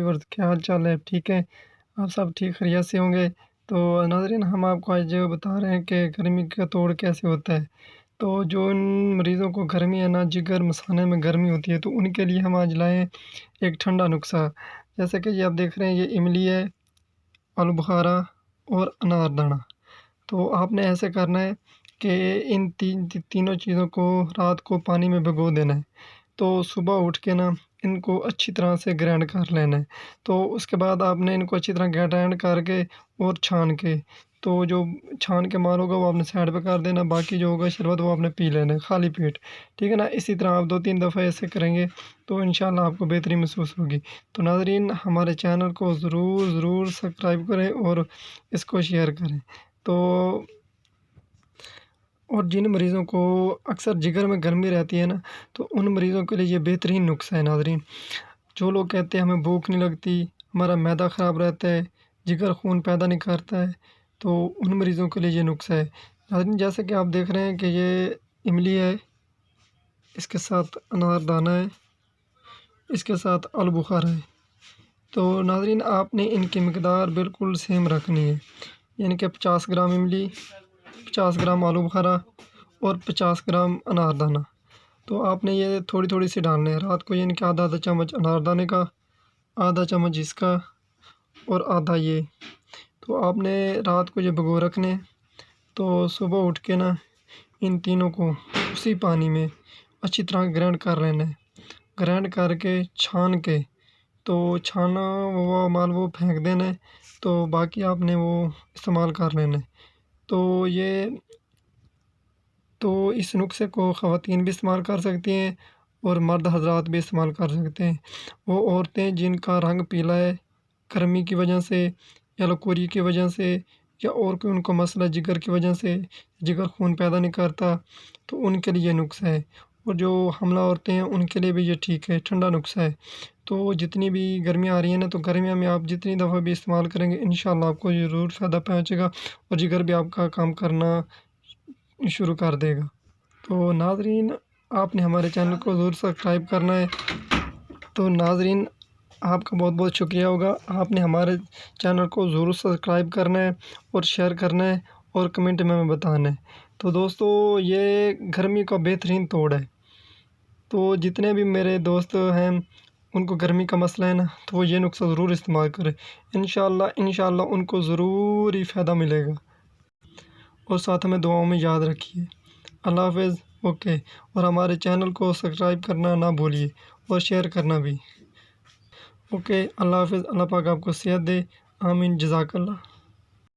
Subscribers, کیا حال چال ہے؟ ٹھیک ہے؟ آپ سب ٹھیک خیریت سے ہوں گے؟ تو ناظرین، ہم آپ کو آج بتا رہے ہیں کہ گرمی کا توڑ کیسے ہوتا ہے۔ تو جو ان مریضوں کو گرمی ہے نا، جگر مثانے میں گرمی ہوتی ہے، تو ان کے لیے ہم آج لائیں ایک ٹھنڈا نسخہ۔ جیسے کہ یہ آپ دیکھ رہے ہیں، یہ املی ہے، آلو بخارا اور انار دانہ۔ تو آپ نے ایسے کرنا ہے کہ ان تینوں چیزوں کو رات کو پانی میں بھگو دینا ہے۔ تو صبح اٹھ کے نا ان کو اچھی طرح سے گرائنڈ کر لینا ہے۔ تو اس کے بعد آپ نے ان کو اچھی طرح گرائنڈ کر کے اور چھان کے، تو جو چھان کے مال ہوگا وہ آپ نے سائڈ پہ کر دینا، باقی جو ہوگا شربت وہ آپ نے پی لینا ہے خالی پیٹ، ٹھیک ہے نا؟ اسی طرح آپ 2-3 دفعہ ایسے کریں گے تو انشاءاللہ آپ کو بہتری محسوس ہوگی۔ تو ناظرین، ہمارے چینل کو ضرور سبسکرائب کریں اور اس کو شیئر کریں۔ تو اور جن مریضوں کو اکثر جگر میں گرمی رہتی ہے نا، تو ان مریضوں کے لیے یہ بہترین نسخہ ہے ناظرین۔ جو لوگ کہتے ہیں ہمیں بھوک نہیں لگتی، ہمارا معدہ خراب رہتا ہے، جگر خون پیدا نہیں کرتا ہے، تو ان مریضوں کے لیے یہ نسخہ ہے ناظرین۔ جیسے کہ آپ دیکھ رہے ہیں کہ یہ املی ہے، اس کے ساتھ انار دانہ ہے، اس کے ساتھ آلو بخارا ہے۔ تو ناظرین، آپ نے ان کی مقدار بالکل سیم رکھنی ہے، یعنی کہ 50 گرام املی، 50 گرام آلو بخارا اور 50 گرام انار دانہ۔ تو آپ نے یہ تھوڑی تھوڑی سی ڈالنے ہیں رات کو، یعنی کہ آدھا چمچ انار دانے کا، آدھا چمچ اس کا اور آدھا یہ۔ تو آپ نے رات کو یہ بھگو رکھنے، تو صبح اٹھ کے نا ان تینوں کو اسی پانی میں اچھی طرح گرائنڈ کر لینا ہے۔ گرائنڈ کر کے چھان کے، تو چھانا وہ مال وہ پھینک دینا ہے، تو باقی آپ نے وہ استعمال کر لینا ہے۔ تو اس نسخے کو خواتین بھی استعمال کر سکتی ہیں اور مرد حضرات بھی استعمال کر سکتے ہیں۔ وہ عورتیں جن کا رنگ پیلا ہے گرمی کی وجہ سے یا لکوری کی وجہ سے، یا اور کوئی ان کو مسئلہ جگر کی وجہ سے، جگر خون پیدا نہیں کرتا، تو ان کے لیے یہ نسخہ ہے۔ اور جو حاملہ عورتیں ہیں ان کے لیے بھی یہ ٹھیک ہے، ٹھنڈا نسخہ ہے۔ تو جتنی بھی گرمیاں آ رہی ہیں نا، تو گرمیاں میں آپ جتنی دفعہ بھی استعمال کریں گے انشاءاللہ آپ کو ضرور فائدہ پہنچے گا اور جگر بھی آپ کا کام کرنا شروع کر دے گا۔ تو ناظرین، آپ نے ہمارے چینل کو ضرور سبسکرائب کرنا ہے۔ تو ناظرین، آپ کا بہت بہت شکریہ ہوگا، آپ نے ہمارے چینل کو ضرور سبسکرائب کرنا ہے اور شیئر کرنا ہے اور کمنٹ میں ہمیں بتانا ہے۔ تو دوستو، یہ گرمی کا بہترین توڑ ہے۔ تو جتنے بھی میرے دوست ہیں ان کو گرمی کا مسئلہ ہے نا، تو وہ یہ نسخہ ضرور استعمال کریں، انشاءاللہ ان کو ضرور ہی فائدہ ملے گا۔ اور ساتھ ہمیں دعاؤں میں یاد رکھیے۔ اللہ حافظ۔ اوکے، اور ہمارے چینل کو سبسکرائب کرنا نہ بھولیے اور شیئر کرنا بھی۔ اوکے، اللہ حافظ۔ اللہ پاک آپ کو صحت دے، آمین، جزاک اللہ۔